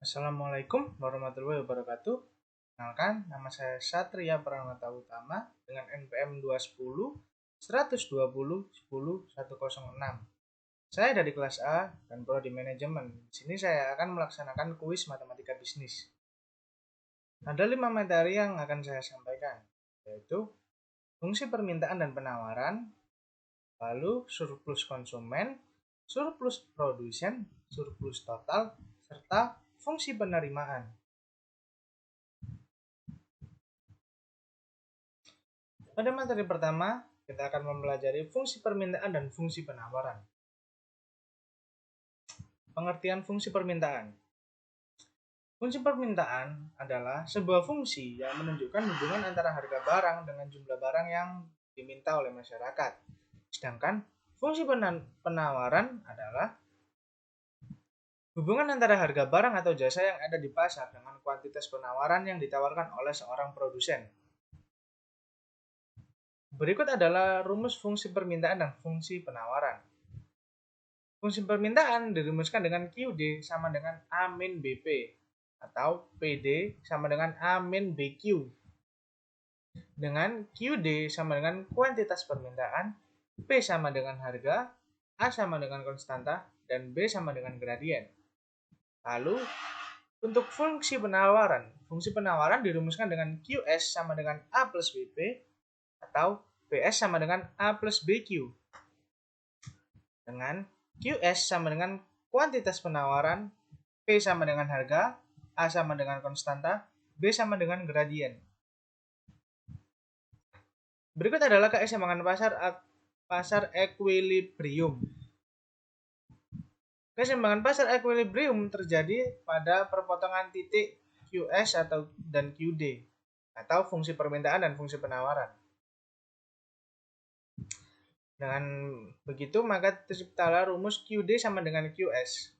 Assalamualaikum warahmatullahi wabarakatuh. Kenalkan, nama saya Satria Pranata Utama dengan NPM 210 120 10 106. Saya dari kelas A dan prodi manajemen. Di sini saya akan melaksanakan kuis matematika bisnis. Ada 5 materi yang akan saya sampaikan, yaitu fungsi permintaan dan penawaran, lalu surplus konsumen, surplus produsen, surplus total, serta fungsi penerimaan. Pada materi pertama, kita akan mempelajari fungsi permintaan dan fungsi penawaran. Pengertian fungsi permintaan. Fungsi permintaan adalah sebuah fungsi yang menunjukkan hubungan antara harga barang dengan jumlah barang yang diminta oleh masyarakat. Sedangkan fungsi penawaran adalah hubungan antara harga barang atau jasa yang ada di pasar dengan kuantitas penawaran yang ditawarkan oleh seorang produsen. Berikut adalah rumus fungsi permintaan dan fungsi penawaran. Fungsi permintaan dirumuskan dengan QD sama dengan A min BP atau PD sama dengan A min BQ. Dengan QD sama dengan kuantitas permintaan, P sama dengan harga, A sama dengan konstanta, dan B sama dengan gradien. Lalu, untuk fungsi penawaran dirumuskan dengan QS sama dengan A plus BP atau PS sama dengan A plus BQ. Dengan QS sama dengan kuantitas penawaran, P sama dengan harga, A sama dengan konstanta, B sama dengan gradien. Berikut adalah keseimbangan pasar ekuilibrium. Keseimbangan pasar ekuilibrium terjadi pada perpotongan titik QS dan QD atau fungsi permintaan dan fungsi penawaran. Dengan begitu, maka terciptalah rumus QD sama dengan QS.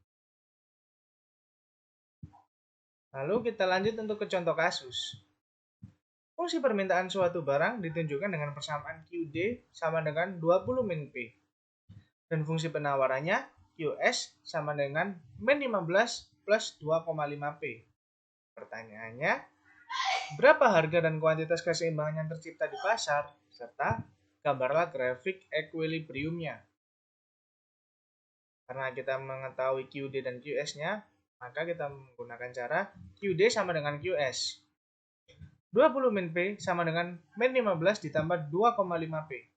Lalu kita lanjut untuk ke contoh kasus. Fungsi permintaan suatu barang ditunjukkan dengan persamaan QD sama dengan 20 min P. Dan fungsi penawarannya QS sama dengan min 15 plus 2,5 P. Pertanyaannya, berapa harga dan kuantitas keseimbangan yang tercipta di pasar, serta gambarlah grafik ekuilibriumnya. Karena kita mengetahui QD dan QS-nya, maka kita menggunakan cara QD sama dengan QS. 20 min P sama dengan min 15 ditambah 2,5 P.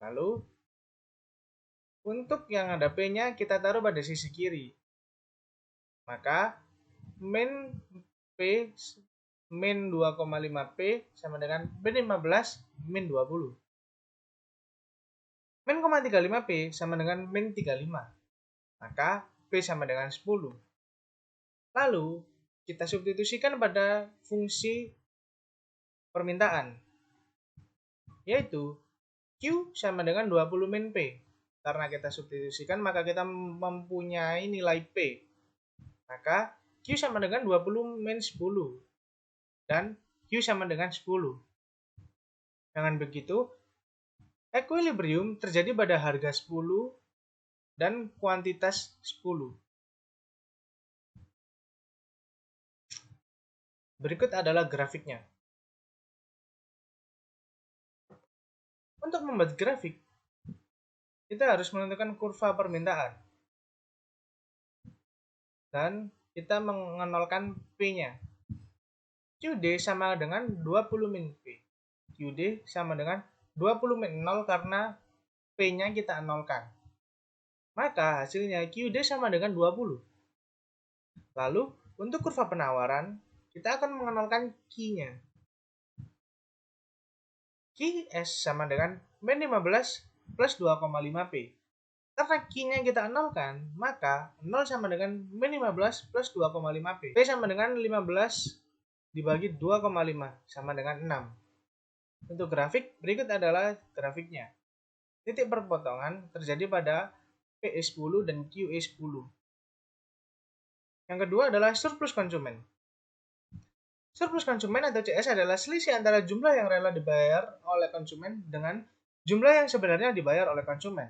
Lalu, untuk yang ada P-nya kita taruh pada sisi kiri. Maka, min P min 2,5 P sama dengan min 15 min 20. Min 0,35 P sama dengan min 35. Maka P sama dengan 10. Lalu, kita substitusikan pada fungsi permintaan, yaitu Q sama dengan 20 min P. Karena kita substitusikan, maka kita mempunyai nilai P. Maka Q sama dengan 20 min 10. Dan Q sama dengan 10. Dengan begitu, ekuilibrium terjadi pada harga 10 dan kuantitas 10. Berikut adalah grafiknya. Untuk membuat grafik, kita harus menentukan kurva permintaan. Dan kita mengenolkan P-nya. QD sama dengan 20 min P. QD sama dengan 20 min 0 karena P-nya kita nolkan. Maka hasilnya QD sama dengan 20. Lalu, untuk kurva penawaran, kita akan mengenalkan Q-nya. QS sama dengan min 15 plus 2,5 P. Karena Q-nya kita nolkan, maka 0 sama dengan min 15 plus 2,5 P. P sama dengan 15 dibagi 2,5 sama dengan 6. Untuk grafik, berikut adalah grafiknya. Titik perpotongan terjadi pada PE10 dan QE10. Yang kedua adalah surplus konsumen. Surplus konsumen atau CS adalah selisih antara jumlah yang rela dibayar oleh konsumen dengan jumlah yang sebenarnya dibayar oleh konsumen.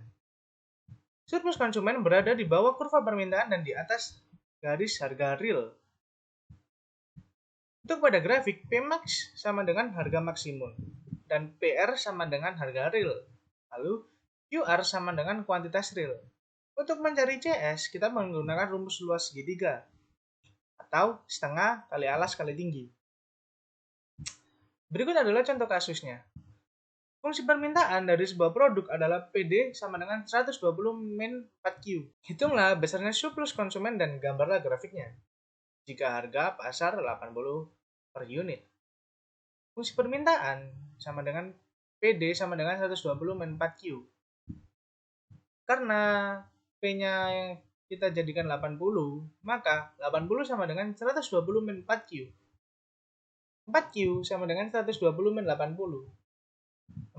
Surplus konsumen berada di bawah kurva permintaan dan di atas garis harga real. Untuk pada grafik, Pmax sama dengan harga maksimum dan PR sama dengan harga real. Lalu QR sama dengan kuantitas real. Untuk mencari CS, kita menggunakan rumus luas segitiga atau setengah kali alas kali tinggi. Berikut adalah contoh kasusnya. Fungsi permintaan dari sebuah produk adalah PD sama dengan 120 min 4Q. Hitunglah besarnya surplus konsumen dan gambarlah grafiknya. Jika harga pasar 80 per unit. Fungsi permintaan sama dengan PD sama dengan 120 min 4Q. Karena P-nya yang kita jadikan 80, maka 80 sama dengan 120 min 4Q. 4Q sama dengan 120 min 80.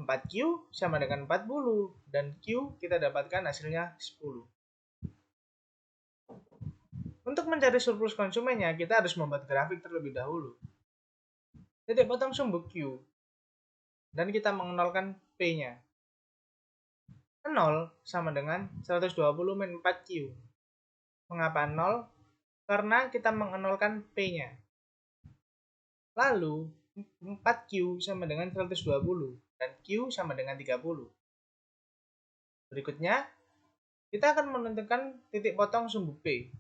4Q sama dengan 40 dan Q kita dapatkan hasilnya 10. Untuk mencari surplus konsumennya, kita harus membuat grafik terlebih dahulu. Titik potong sumbu Q dan kita mengenalkan P-nya. 0 sama dengan 120 min 4Q. Mengapa 0? Karena kita mengenalkan P-nya. Lalu 4Q sama dengan 120 dan Q sama dengan 30. Berikutnya, kita akan menentukan titik potong sumbu P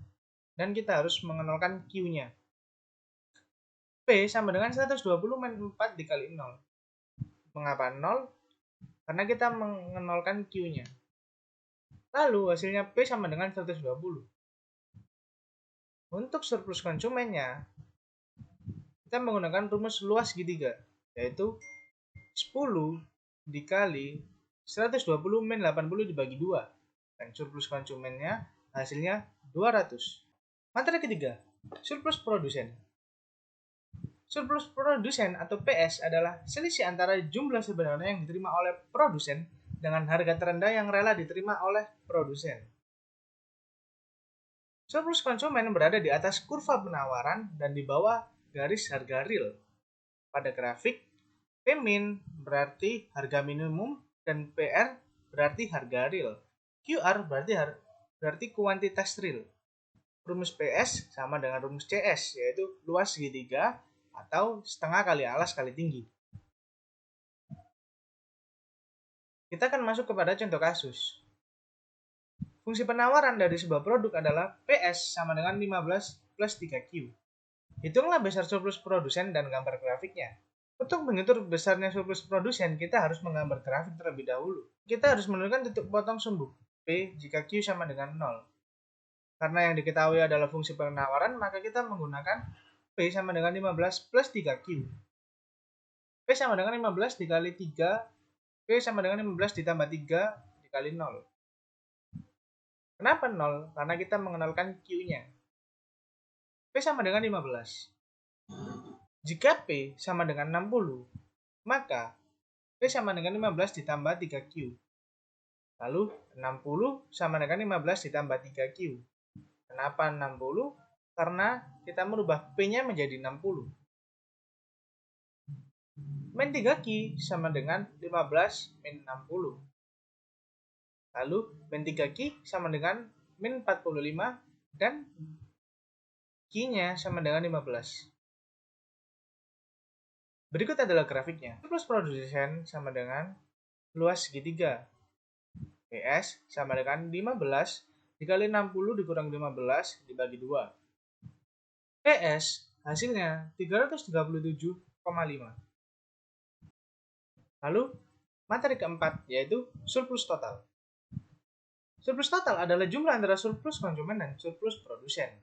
dan kita harus mengenalkan Q-nya. P sama dengan 120 min 4 dikali 0. Mengapa 0? Karena kita mengenalkan Q-nya. Lalu hasilnya P sama dengan 120. Untuk surplus konsumennya, kita menggunakan rumus luas segitiga, yaitu 10 dikali 120 min 80 dibagi 2. Dan surplus konsumennya hasilnya 200. Materi ketiga, surplus produsen. Surplus produsen atau PS adalah selisih antara jumlah sebenarnya yang diterima oleh produsen dengan harga terendah yang rela diterima oleh produsen. Surplus konsumen berada di atas kurva penawaran dan di bawah garis harga real. Pada grafik, P-min berarti harga minimum dan PR berarti harga real. QR berarti kuantitas real. Rumus PS sama dengan rumus CS, yaitu luas segitiga atau setengah kali alas kali tinggi. Kita akan masuk kepada contoh kasus. Fungsi penawaran dari sebuah produk adalah PS sama dengan 15 plus 3Q. Hitunglah besar surplus produsen dan gambar grafiknya. Untuk mengatur besarnya surplus produsen, kita harus menggambar grafik terlebih dahulu. Kita harus menentukan titik potong sumbu P jika Q sama dengan 0. Karena yang diketahui adalah fungsi penawaran, maka kita menggunakan P sama dengan 15 plus 3Q. P sama dengan 15 dikali 3, P sama dengan 15 ditambah 3 dikali 0. Kenapa 0? Karena kita mengenalkan Q-nya. P sama dengan 15. Jika P sama dengan 60, maka P sama dengan 15 ditambah 3Q. Lalu 60 sama dengan 15 ditambah 3Q. Kenapa 60? Karena kita merubah P-nya menjadi 60. Min 3Q sama dengan 15 min 60. Lalu min 3Q sama dengan min 45 dan Q-nya sama dengan 15. Berikut adalah grafiknya. Surplus produsen sama dengan luas segitiga. PS sama dengan 15 dikali 60 dikurang 15 dibagi 2. PS hasilnya 337,5. Lalu materi keempat yaitu surplus total. Surplus total adalah jumlah antara surplus konsumen dan surplus produsen.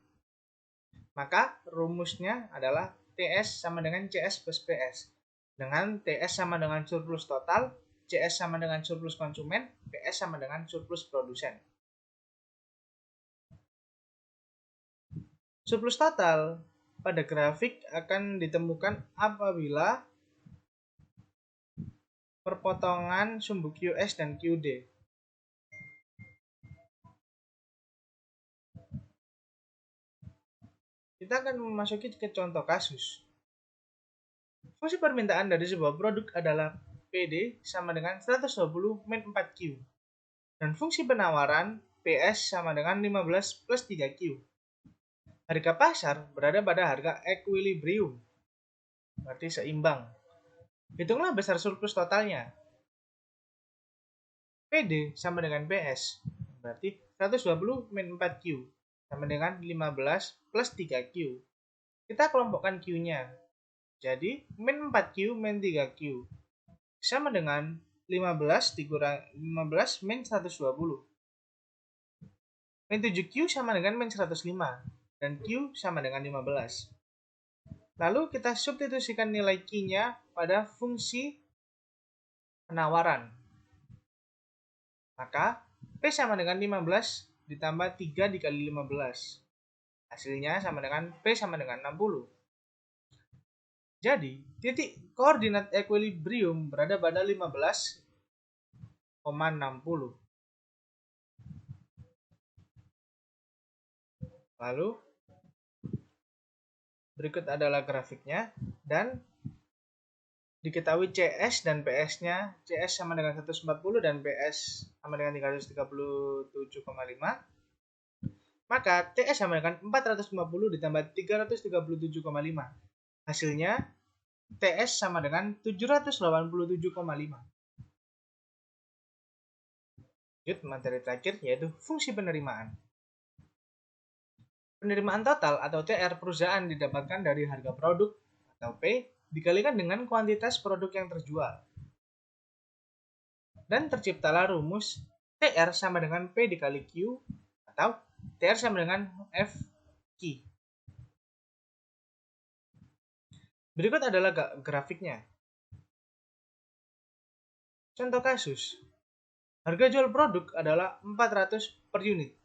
Maka rumusnya adalah TS sama dengan CS plus PS. Dengan TS sama dengan surplus total, CS sama dengan surplus konsumen, PS sama dengan surplus produsen. Surplus total pada grafik akan ditemukan apabila perpotongan sumbu QS dan QD. Kita akan memasuki ke contoh kasus. Fungsi permintaan dari sebuah produk adalah PD sama dengan 120 min 4Q. Dan fungsi penawaran PS sama dengan 15 plus 3Q. Harga pasar berada pada harga equilibrium. berarti seimbang. Hitunglah besar surplus totalnya. PD sama dengan PS, berarti 120 min 4Q sama dengan 15 plus 3Q. Kita kelompokkan Q-nya. Jadi, min 4Q min 3Q sama dengan 15 dikurang 15 min 120. Min 7Q sama dengan min 105 dan Q sama dengan 15. Lalu kita substitusikan nilai Q-nya pada fungsi penawaran. Maka P sama dengan 15 ditambah 3 dikali 15. Hasilnya sama dengan P sama dengan 60. Jadi, titik koordinat equilibrium berada pada 15,60. Lalu, berikut adalah grafiknya dan diketahui CS dan PS-nya. CS sama dengan 140 dan PS sama dengan 337,5. Maka TS sama dengan 450 ditambah 337,5. Hasilnya TS sama dengan 787,5. Lanjut materi terakhir yaitu fungsi penerimaan. Penerimaan total atau TR perusahaan didapatkan dari harga produk atau P dikalikan dengan kuantitas produk yang terjual. Dan terciptalah rumus TR sama dengan P dikali Q atau TR sama dengan F Q. Berikut adalah grafiknya. Contoh kasus. Harga jual produk adalah 400 per unit.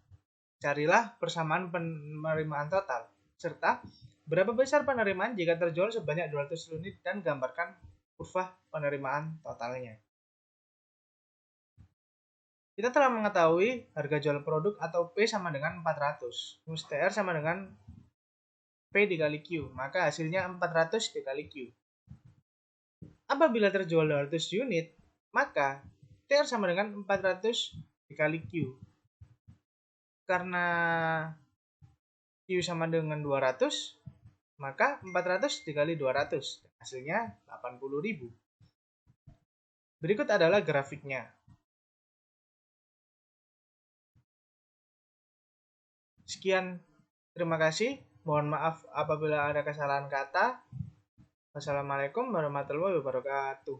Carilah persamaan penerimaan total, serta berapa besar penerimaan jika terjual sebanyak 200 unit dan gambarkan kurva penerimaan totalnya. Kita telah mengetahui harga jual produk atau P sama dengan 400. Rumus TR sama dengan P dikali Q, maka hasilnya 400 dikali Q. Apabila terjual 200 unit, maka TR sama dengan 400 dikali Q. Karena Q sama dengan 200, maka 400 dikali 200. Hasilnya 80.000. Berikut adalah grafiknya. Sekian, terima kasih. Mohon maaf apabila ada kesalahan kata. Wassalamualaikum warahmatullahi wabarakatuh.